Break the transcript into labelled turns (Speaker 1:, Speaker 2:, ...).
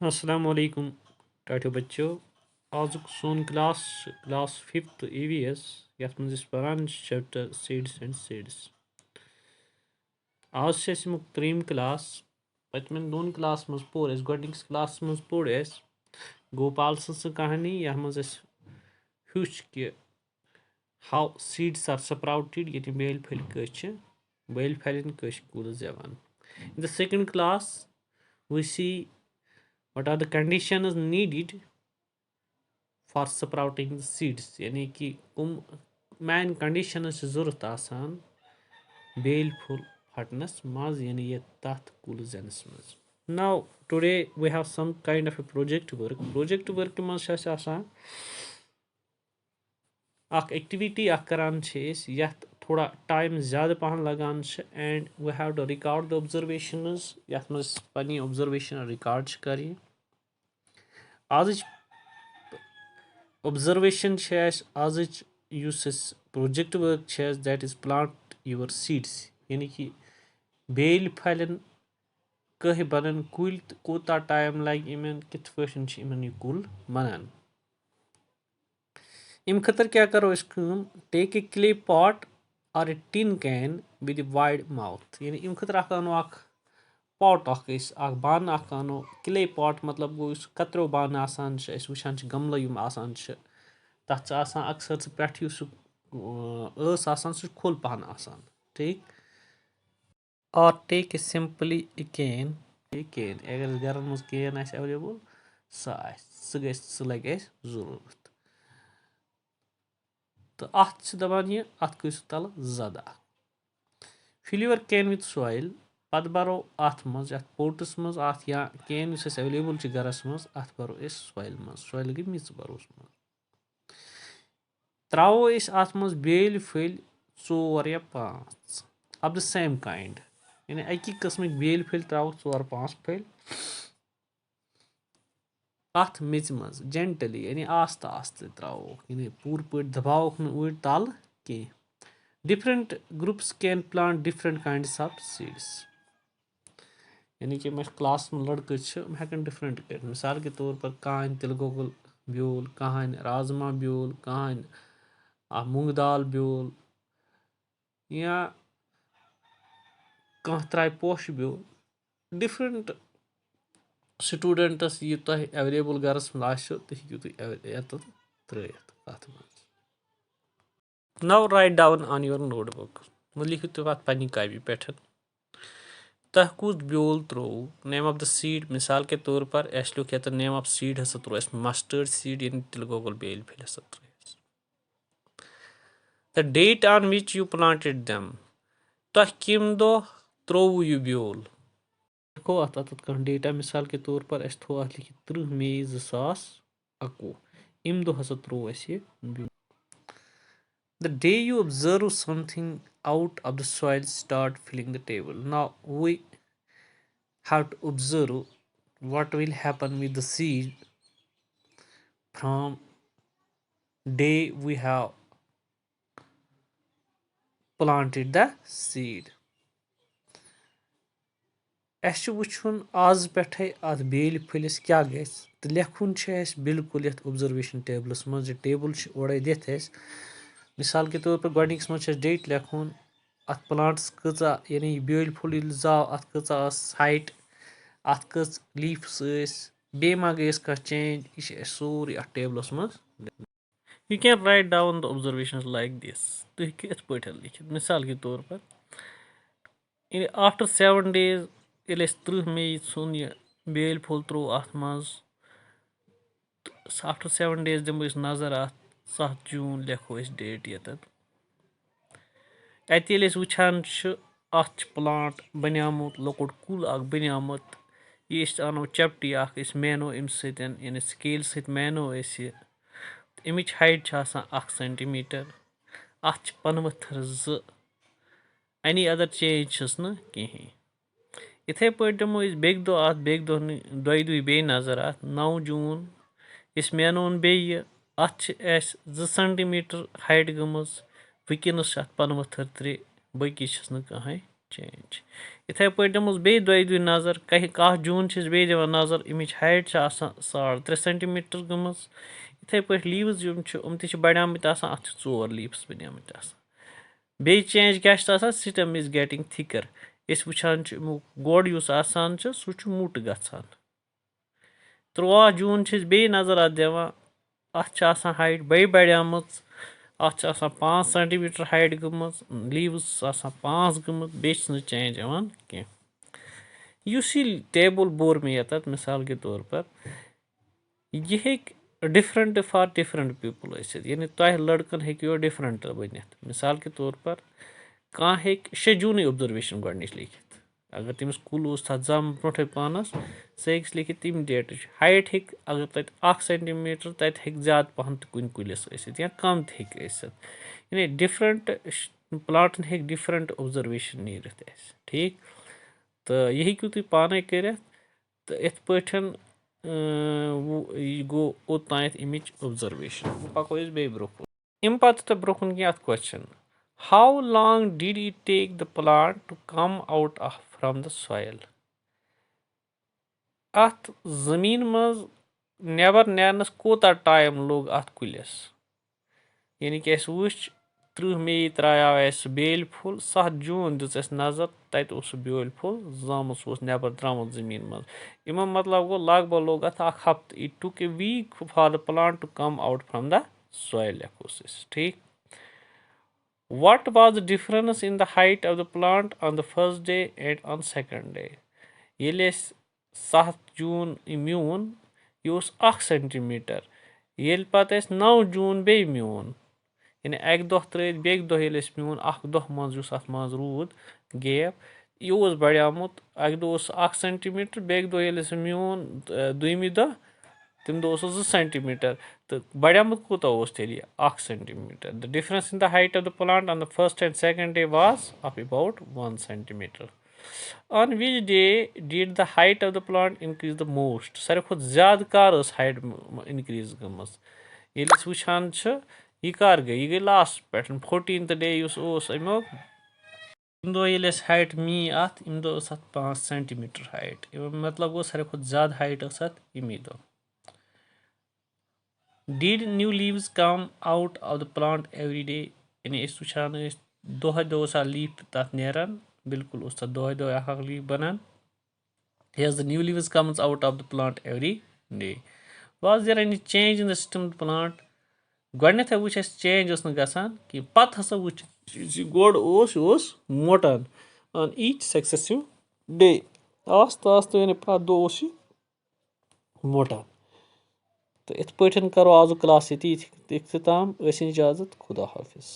Speaker 1: अस्सलाम वालेकुम टाटो बच्चों। आजुक सोन क्लास 5th EVS यथ मज परान चैप्टर सीड्स एंड सीड्स। आज से अमुक त्रीम क्लास पतमें दोन क्लास मज पोर गोडनिक्स क्लास मज पोर गोपाल सं कहानी यह मज हुच कि हाउ सीड्स आर स्प्राउटेड ये बेल फल कस बेल फलन कस कुल्स दिवान। In the second class we see what are the conditions needed for sprouting the seeds, यानी कि कुम main conditions जरूरत आसान बेल फुल फटनस मज यानी ये तथ कुल जैनस मज। Now today we have some kind of a project work मज आसान अख एक्टिविटी अख करान यथ थोड़ा टाइम ज़्यादा पहन लगान and we have to record the observations यथ मज पन्नी ऑब्जर्वेशन रिकॉर्ड करें। आज ऑब्जर्वेशन आज project work that is plant your seeds, यानी कि बेल फलन कह बनन कुल कोता टाइम लगे इन कित पे यह कुल बनान। अम खतर क्या करो टेक ए क्ले पॉट और a tin can with wide mouth, यानी अम खतर अनो पॉट बान अनो क्ले पॉट मतलब गो कतरो बान आसान वुचान गमल आसान तथ अक्सर सह पे सह खोल पहन आसान ठीक। और take a simply a can अगर घर मज कैन एवेलेबल सह लगे जरूरत तो अत दपान यह अत कस तल जद fill your can with soil पत बरो अत मज पोटस मज अत या कैन एवेलेबल गरस मज अत बरो सॉइल गई मिच बरो मज त्रो अत मज बेल फल 4 या 5 ऑफ द सेम काइंड, यानी अकि किस्म बेल फल त्रो 4-5 फल अत मिच मज जेंटली, यानी आस्ता आस्ता त्रो यानी पूर पे दबाव ऊर तल कह। Different groups can plant different kinds of seeds, यानी कि क्लास में लड़के हेकन डिफरेंट कर, मिसाल के तौर पर कहान तिल गोगल ब्योल, कहान राजमा ब्योल, कहान मूंग दाल ब्योल या कह त्राय पोश ब्योल। डिफरेंट स्टूडेंटस यह तुम एवेलेबल गरस मज हेकू तुम त्रित अत मज। Now write down on your notebook, लिखो तुम अत पन्नी कॉपी पे तह कुछ ब्योल त्रो नेम ऑफ द सीड, मिसाल के तौर पर अस लिख ये नेम ऑफ सीड हसा त्रो मस्टर्ड सीड यानी तिल गोगल बेल फल हसा त्रो। The date on which you planted them, तह कम दह त्रोव यह ब्योल। देखो अत कह डेटा, मिसाल के तौर पर अस थो अत लिखित 30 मई 2021 अम दह हसा त्रो अस यह ब्योल। The day you observe something out of the soil start filling the table. Now we have to observe what will happen with the seed from day we have planted the seed. अस वुचुन आज पे अत bell फलिस क्या गस तो लेखुन बिल्कुल ये observation tables मज table ओरे दिथ मिसाल के तौर पर गोडनिक्स मज डेट लेखुन अत प्लांट्स कचा यानी बेल फुल जाव अत कचा हाइट अत कच लीफ्स बे मा गई कह चेंज यह सोरे अत टेबलस मज। You can write down the observations like this, तुम हेकि इत पे लिखित मिसाल के तौर पर आफ्टर 7 days ये 30 मई सुन यह बेल फुल त्रो अत मज आफ्टर 7 days दिमो नजर अत 7 जून लिखो डेट यतन अत वुचान अत प्लांट बनियामुत लकुट कुल बनियामुत यह अनो चपटी मैनो अम सतन यानी स्केल सत मैनो अमिच हाइट 1 सेंटीमीटर अत 15 2 एनी अदर चेंज कहें। इथे पे दिमो बेक दो अत बेक दोई बे नजर अत 9 जून इस मैनोन बे अत 2 सेंटीमीटर हाइट गमज वनस 15 3 बकी कहें चेंज। इथे पे दिमोस बे दोय नजर कह जून बे दिवान नजर अमिच हाइट 3.5 सेंटीमीटर गमस इथे पे लीव्स ते बढ़ियामत अत 4 लीव्स बनियामत बे चेंज क्या सिस्टम इज गेटिंग थिकर इस वुचान गोड़ सह मुट गसान 13 जून बे नजर अत दिवान अत हाइट बे बढ़ियामत अत 5 सेंटीमीटर हाइट गमस लीव्स 5 गमत बे चेंज यवान कह यह टेबल बोर मे यत मिसाल के तौर पर यह हेक डिफरेंट फॉर डिफरेंट पीपल यानी तह लड़कन हेको डिफरेंट बनित मिसाल के तौर पर कह हेक 6 जून ऑब्जर्वेशन गोडनिच लिखित अगर तमिस कुल तथ जम ब्रोटे पानस सह हेक्स लिखित तम डेट हाइट हेक अगर तत 1 सेंटीमीटर तत हेक ज्यादा पहन कुन कुलिस या कम हेक यानी डिफरेंट प्लांटन हेक डिफरेंट ऑब्जर्वेशन नीरित ठीक तो यह हेकु तुम पाने कर तो इत पठन यह गो ओतान अमिच ऑब्जर्वेशन पको बे ब्रो अम पत तो ब्रोकुन क्या question how long did it take the plant to come out from the soil अत जमीन मज नेबर नेरनस कोता टाइम लोग अत कुलिस यानी कि वुच 30 मई त्रायाव बेल फुल 7 जून दिस नजर तत बेल फुल जामुस नेबर द्रामुत जमीन मज इमो मतलब गो लगभग लोग अत हफ्त it took a week for the plant to come out from the soil ठीक what was the difference in the height of the plant on the first day and on second day yele 7 जून म्यून यह 1 centimetre L पत 9 जून बे म्यून यानी अक दह त्रित bake दह म्यून अख दह मज अत मज रूद गैप यह बढ़ियामत अक दह 1 सेंटीमीटर बेक दह म्यून दुयमि दह तम दह 2 सेंटीमीटर तो बढ़ियामत कूता तेल 1 centimetre the difference in the height of the plant on the first and second day was of about 1 centimetre on which day did the height of the plant increase the most सारे खुद ज्यादा कर height increase गमस ये वुचान यह कर गई यह गई लास्ट पे 14th डे अमो अम दह हाइट मी अत अम दह 5 सेंटीमीटर हाइट मतलब गो सारे खुद ज्यादा हाइट अत अमी दह did new leaves come out of the plant every day यानी वुचान दह दह लीफ तथ नेरान बिल्कुल तथ दह दह लीफ बनान yes the new leaves comes out of the plant every day was there any change in the system of the plant गोडनेथ वुच चेंज गसान कि पत हसा वुच गोड़ मोटान ऑन ईच सक्सेसिव डे आस्त आस्त यानी प्रत दह मोटान तो इत पे करो आज क्लास ये इख्तिताम इजाज़त खुदा हाफिज।